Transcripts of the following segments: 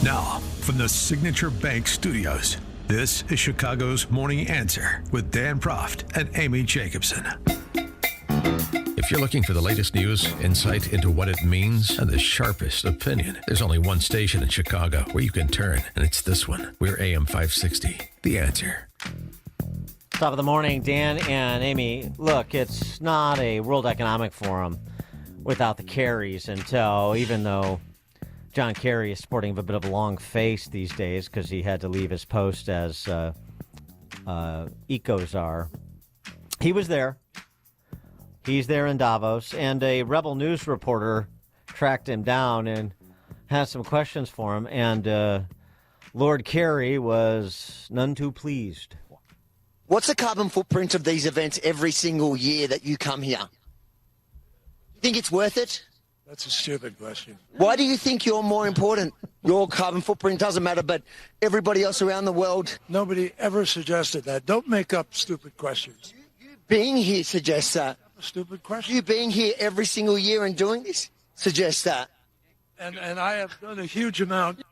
Now, from the Signature Bank Studios, this is Chicago's Morning Answer with Dan Proft and Amy Jacobson. If you're looking for the latest news, insight into what it means, and the sharpest opinion, there's only one station in Chicago where you can turn, and it's this one. We're AM 560, The Answer. Top of the morning, Dan and Amy. Look, it's not a World Economic Forum without the Kerrys until, even though John Kerry is sporting a bit of a long face these days because he had to leave his post as eco-czar. He was there. He's there in Davos, and a Rebel News reporter tracked him down and had some questions for him, and Lord Kerry was none too pleased. What's the carbon footprint of these events every single year that you come here? You think it's worth it? That's a stupid question. Why do you think you're more important? Your carbon footprint doesn't matter, but everybody else around the world... Nobody ever suggested that. Don't make up stupid questions. You being here suggests that. A stupid question. You being here every single year and doing this suggests that. And I have done a huge amount.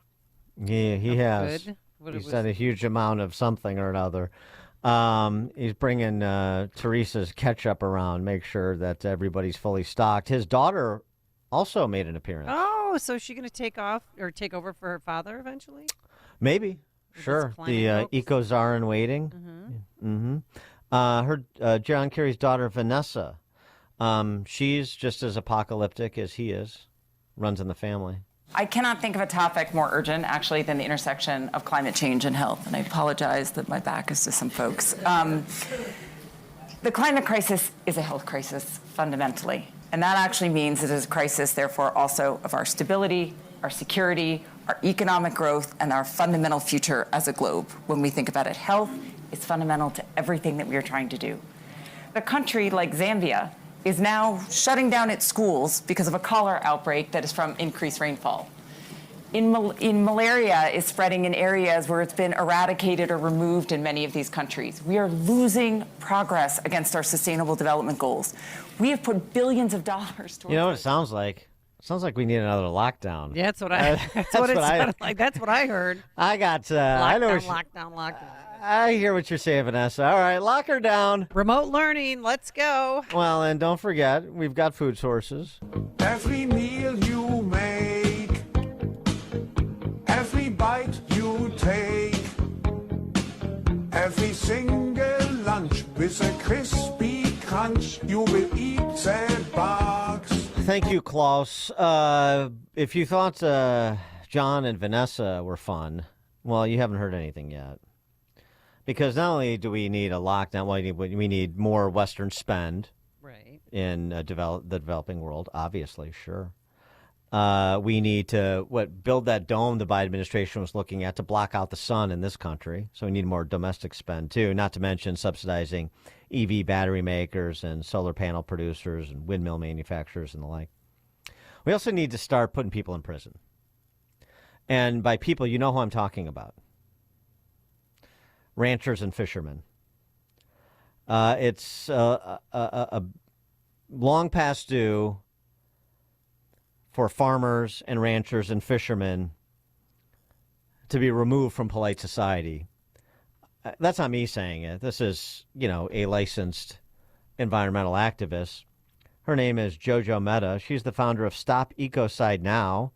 Yeah, he has. He's done a huge amount of something or another. He's bringing Teresa's ketchup around, make sure that everybody's fully stocked. His daughter also made an appearance. Oh, so is she going to take over for her father eventually? Maybe. Sure. The eco-czar in waiting. Her John Kerry's daughter, Vanessa, she's just as apocalyptic as he is, runs in the family. I cannot think of a topic more urgent, actually, than the intersection of climate change and health. And I apologize that my back is to some folks. The climate crisis is a health crisis, fundamentally. And that actually means it is a crisis, therefore, also of our stability, our security, our economic growth, and our fundamental future as a globe. When we think about it, health is fundamental to everything that we are trying to do. A country like Zambia is now shutting down its schools because of a cholera outbreak that is from increased rainfall. Malaria is spreading in areas where it's been eradicated or removed in many of these countries. We are losing progress against our sustainable development goals. We have put billions of dollars towards. You know what it sounds like? It sounds like we need another lockdown. Yeah, that's what it sounded like. That's what I heard. I got lockdown. I hear what you're saying, Vanessa. All right, lock her down. Remote learning, let's go. Well, and don't forget, we've got food sources. Every meal you make, every bite you take, every single lunch with a crispy crunch, you will eat that box. Thank you, Klaus. If you thought John and Vanessa were fun, well, you haven't heard anything yet. Because not only do we need a lockdown, we need more Western spend in the developing world, obviously, sure. We need to build that dome the Biden administration was looking at to block out the sun in this country. So we need more domestic spend, too, not to mention subsidizing EV battery makers and solar panel producers and windmill manufacturers and the like. We also need to start putting people in prison. And by people, you know who I'm talking about. Ranchers and fishermen. It's a long past due for farmers and ranchers and fishermen to be removed from polite society. That's not me saying it. This is, a licensed environmental activist. Her name is Jojo Mehta. She's the founder of Stop Ecocide Now.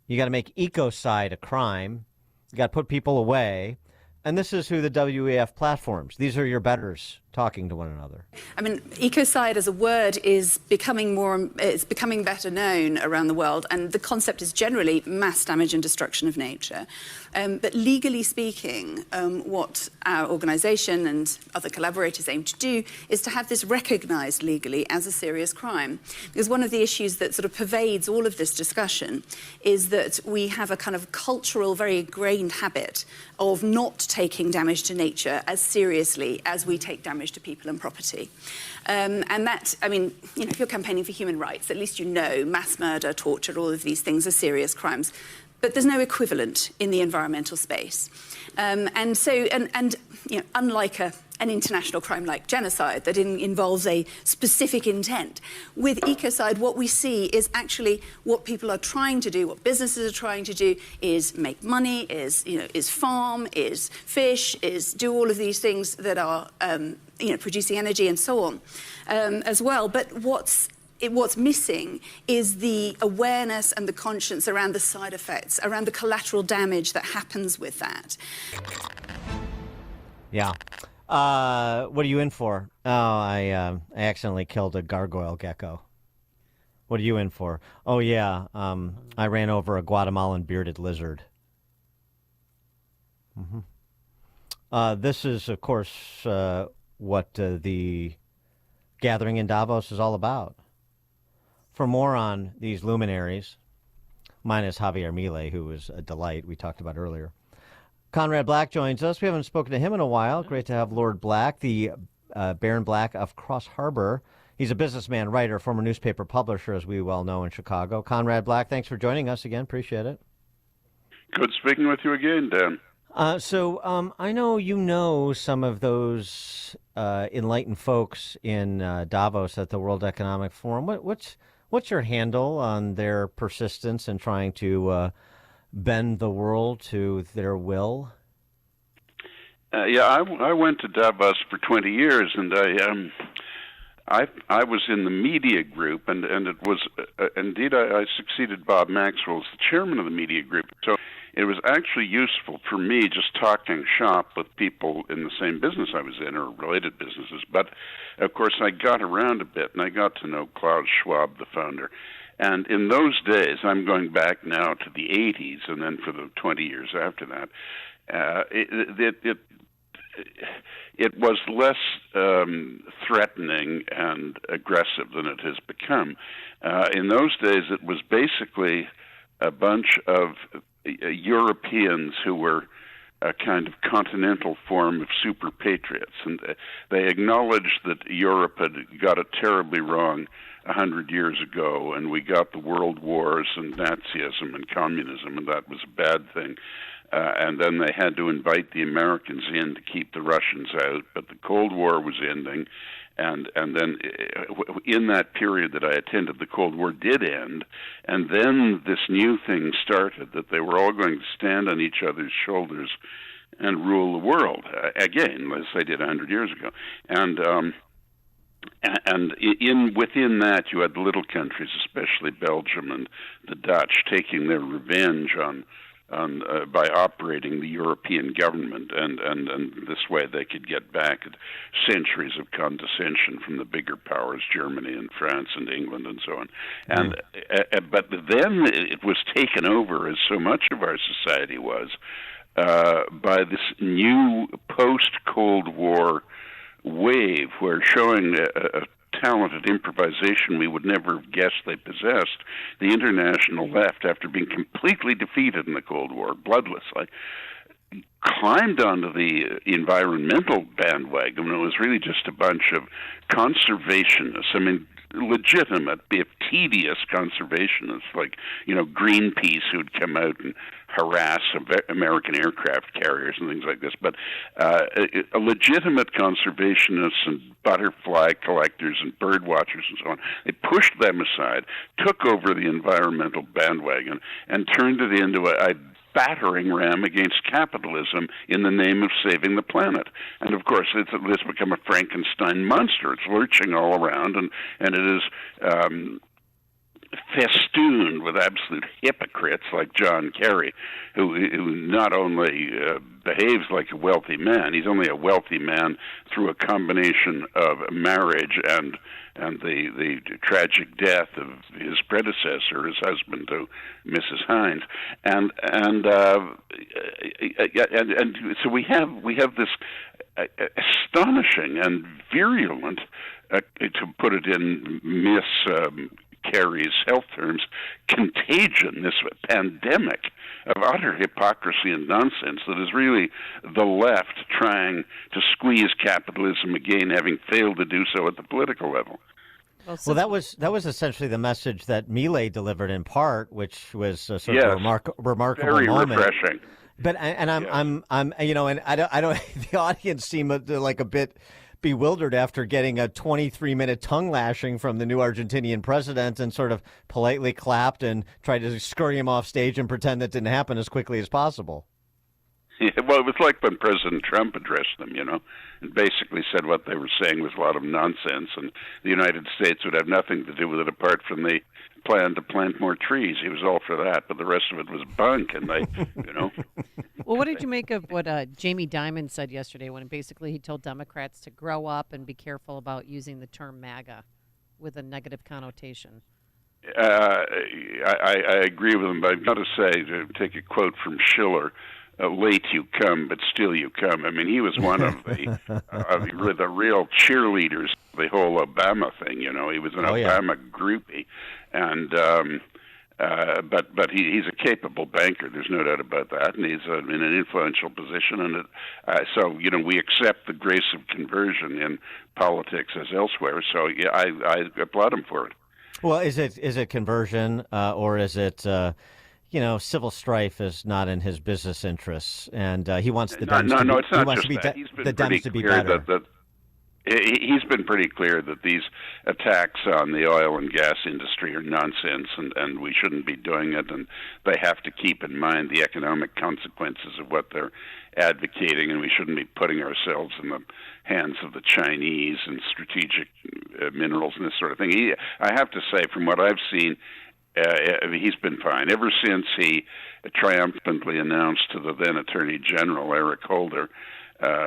You got to make ecocide a crime. You got to put people away. And this is who the WEF platforms. These are your betters talking to one another. I mean, ecocide as a word is becoming better known around the world, and the concept is generally mass damage and destruction of nature. But legally speaking, what our organisation and other collaborators aim to do is to have this recognised legally as a serious crime. Because one of the issues that sort of pervades all of this discussion is that we have a kind of cultural, very ingrained habit of not taking damage to nature as seriously as we take damage to people and property. And that, I mean, if you're campaigning for human rights, at least mass murder, torture, all of these things are serious crimes. But there's no equivalent in the environmental space. Unlike a an international crime like genocide that involves a specific intent. With ecocide, what we see is actually what people are trying to do, what businesses are trying to do, is make money, is farm, is fish, is do all of these things that are producing energy and so on as well. But what's missing is the awareness and the conscience around the side effects, around the collateral damage that happens with that. Yeah. What are you in for? Oh, I accidentally killed a gargoyle gecko. What are you in for? Oh, yeah. I ran over a Guatemalan bearded lizard. This is, of course, what the gathering in Davos is all about. For more on these luminaries, minus Javier Milei, who was a delight we talked about earlier, Conrad Black joins us. We haven't spoken to him in a while. Great to have Lord Black, the Baron Black of Cross Harbor. He's a businessman, writer, former newspaper publisher, as we well know in Chicago. Conrad Black, thanks for joining us again. Appreciate it. Good speaking with you again, Dan. So I know you know some of those enlightened folks in Davos at the World Economic Forum. What's your handle on their persistence in trying to bend the world to their will? I went to Davos for 20 years, and I was in the media group, and it was indeed I succeeded Bob Maxwell as the chairman of the media group. So it was actually useful for me just talking shop with people in the same business I was in or related businesses. But of course, I got around a bit, and I got to know Klaus Schwab, the founder. And in those days, I'm going back now to the 80s, and then for the 20 years after that, it was less threatening and aggressive than it has become. In those days, it was basically a bunch of Europeans who were a kind of continental form of super patriots, and they acknowledged that Europe had got it terribly wrong 100 years ago, and we got the world wars and Nazism and communism, and that was a bad thing. And then they had to invite the Americans in to keep the Russians out, but the Cold War was ending, and then in that period that I attended, the Cold War did end, and then this new thing started, that they were all going to stand on each other's shoulders and rule the world, again, as they did 100 years ago. And within that, you had the little countries, especially Belgium and the Dutch, taking their revenge by operating the European government, and this way they could get back at centuries of condescension from the bigger powers, Germany and France and England and so on. And but then it was taken over, as so much of our society was, by this new post-Cold War wave, where showing a talented improvisation we would never have guessed they possessed, the international left, after being completely defeated in the Cold War, bloodlessly, climbed onto the environmental bandwagon. It was really just a bunch of conservationists. I mean, legitimate, if tedious conservationists, like, Greenpeace, who'd come out and harass American aircraft carriers and things like this, but a legitimate conservationists and butterfly collectors and bird watchers and so on, they pushed them aside, took over the environmental bandwagon, and turned it into a battering ram against capitalism in the name of saving the planet. And of course, it's become a Frankenstein monster. It's lurching all around, and it is festooned with absolute hypocrites like John Kerry, who not only behaves like a wealthy man, he's only a wealthy man through a combination of marriage and the tragic death of his predecessor, his husband, to Mrs. Hines, and so we have this astonishing and virulent, to put it in Miss Kerry's health terms, contagion, this pandemic of utter hypocrisy and nonsense that is really the left trying to squeeze capitalism again, having failed to do so at the political level. Well, that was essentially the message that Milei delivered in part, which was a sort of a remarkable very moment. refreshing. But I'm you know, and I don't the audience seemed like a bit bewildered after getting a 23-minute tongue lashing from the new Argentinian president, and sort of politely clapped and tried to scurry him off stage and pretend that didn't happen as quickly as possible. Yeah, well, it was like when President Trump addressed them, and basically said what they were saying was a lot of nonsense, and the United States would have nothing to do with it apart from the plan to plant more trees. He was all for that, but the rest of it was bunk, and Well, what did you make of what Jamie Dimon said yesterday when basically he told Democrats to grow up and be careful about using the term MAGA with a negative connotation? I agree with him, but I've got to say, to take a quote from Schiller, late you come, but still you come. I mean, he was one of the real cheerleaders of the whole Obama thing. He was an Obama groupie, and but he's a capable banker. There's no doubt about that, and he's in an influential position. And so we accept the grace of conversion in politics as elsewhere. So yeah, I applaud him for it. Well, is it conversion or is it? Civil strife is not in his business interests, and he wants the Dems no, it's not just that. He's been pretty clear that he's been pretty clear that these attacks on the oil and gas industry are nonsense, and we shouldn't be doing it, and they have to keep in mind the economic consequences of what they're advocating, and we shouldn't be putting ourselves in the hands of the Chinese and strategic minerals and this sort of thing. I have to say, from what I've seen, he's been fine ever since he triumphantly announced to the then Attorney General, Eric Holder,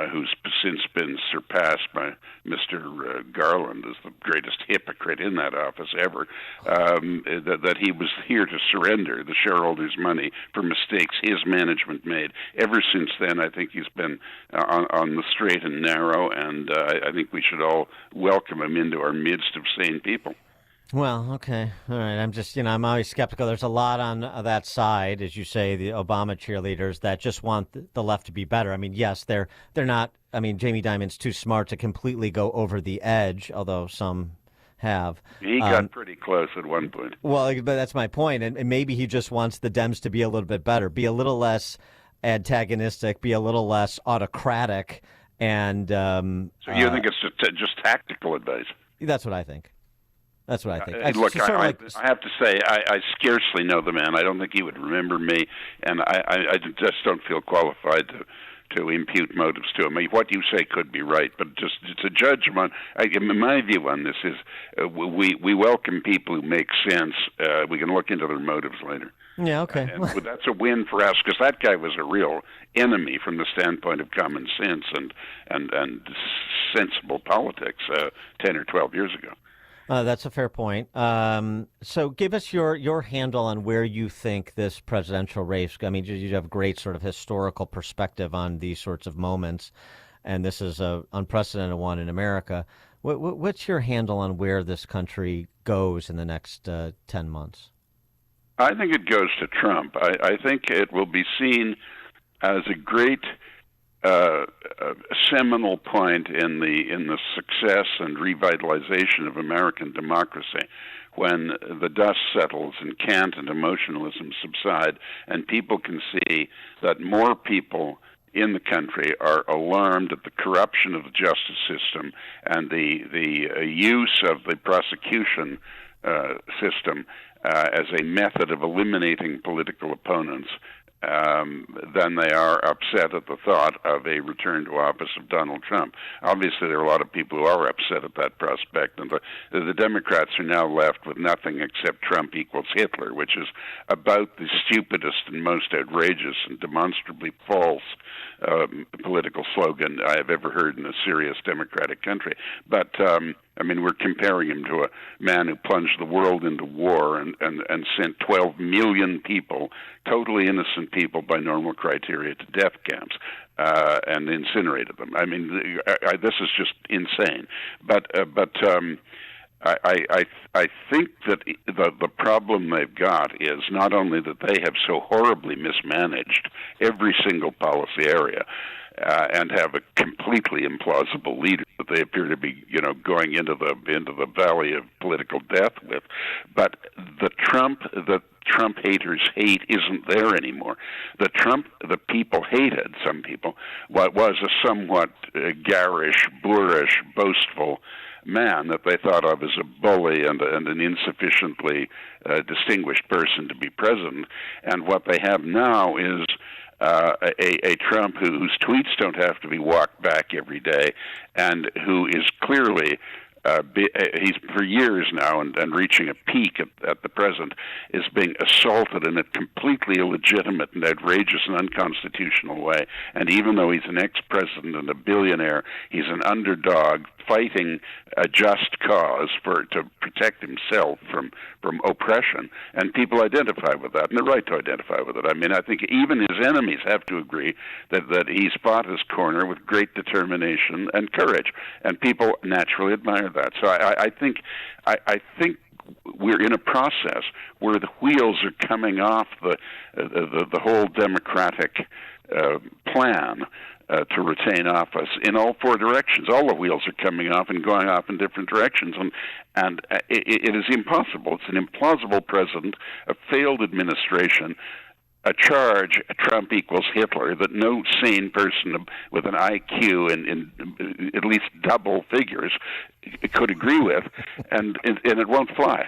who's since been surpassed by Mr. Garland as the greatest hypocrite in that office ever, that he was here to surrender the shareholders' money for mistakes his management made. Ever since then, I think he's been on the straight and narrow, and I think we should all welcome him into our midst of sane people. Well, okay. All right. I'm just, I'm always skeptical. There's a lot on that side, as you say, the Obama cheerleaders that just want the left to be better. I mean, yes, they're not. I mean, Jamie Dimon's too smart to completely go over the edge, although some have. He got pretty close at one point. Well, but that's my point. And maybe he just wants the Dems to be a little bit better, be a little less antagonistic, be a little less autocratic. And so you think it's just tactical advice? That's what I think. That's what I think. Look, I have to say, I scarcely know the man. I don't think he would remember me, and I just don't feel qualified to impute motives to him. I mean, what you say could be right, but just to judge him on, my view on this is we welcome people who make sense. We can look into their motives later. Yeah, okay. And that's a win for us, because that guy was a real enemy from the standpoint of common sense and sensible politics 10 or 12 years ago. That's a fair point. So give us your handle on where you think this presidential race, I mean, you have a great sort of historical perspective on these sorts of moments, and this is an unprecedented one in America. What's your handle on where this country goes in the next 10 months? I think it goes to Trump. I think it will be seen as a great a seminal point in the success and revitalization of American democracy, when the dust settles and cant and emotionalism subside, and people can see that more people in the country are alarmed at the corruption of the justice system and the use of the prosecution system as a method of eliminating political opponents, than they are upset at the thought of a return to office of Donald Trump. Obviously, there are a lot of people who are upset at that prospect, and the Democrats are now left with nothing except Trump equals Hitler, which is about the stupidest and most outrageous and demonstrably false political slogan I have ever heard in a serious democratic country. But I mean, we're comparing him to a man who plunged the world into war and sent 12 million people, totally innocent people by normal criteria, to death camps and incinerated them. I mean, this is just insane. But I think that the problem they've got is not only that they have so horribly mismanaged every single policy area, and have a completely implausible leader that they appear to be, going into the valley of political death with, but the Trump haters hate isn't there anymore. The Trump the people hated, some people, what was a somewhat garish, boorish, boastful man that they thought of as a bully and an insufficiently distinguished person to be president. And what they have now is a Trump whose tweets don't have to be walked back every day, and who is clearly he's for years now and reaching a peak at the present, is being assaulted in a completely illegitimate and outrageous and unconstitutional way. And even though he's an ex-president and a billionaire, he's an underdog fighting a just cause to protect himself from oppression. And people identify with that, and they're right to identify with it. I mean, I think even his enemies have to agree that he's fought his corner with great determination and courage, and people naturally admire that. So I think we're in a process where the wheels are coming off the whole Democratic plan to retain office in all four directions. All the wheels are coming off and going off in different directions, and it is impossible. It's an implausible president, a failed administration, a charge, Trump equals Hitler, that no sane person with an IQ in at least double figures could agree with, and it won't fly.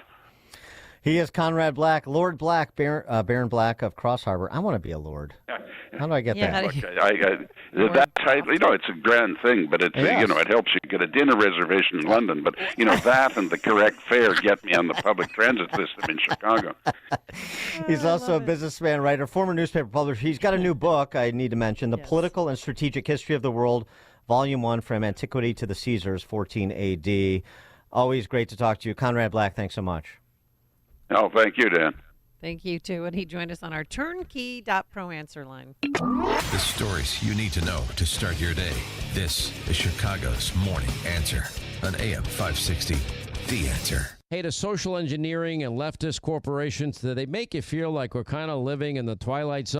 He is Conrad Black, Lord Black, Baron Black of Cross Harbor. I want to be a lord. How do I get that? Look, that title, it's a grand thing, but it's it helps you get a dinner reservation in London. But that and the correct fare get me on the public transit system in Chicago. He's also a businessman, writer, former newspaper publisher. He's got a new book I need to mention: The Political and Strategic History of the World, Volume 1, From Antiquity to the Caesars, 14 A.D. Always great to talk to you, Conrad Black. Thanks so much. Oh, thank you, Dan. Thank you, too. And he joined us on our turnkey.pro answer line. The stories you need to know to start your day. This is Chicago's Morning Answer on AM 560. The Answer. Hey, to social engineering and leftist corporations, do they make you feel like we're kind of living in the twilight zone?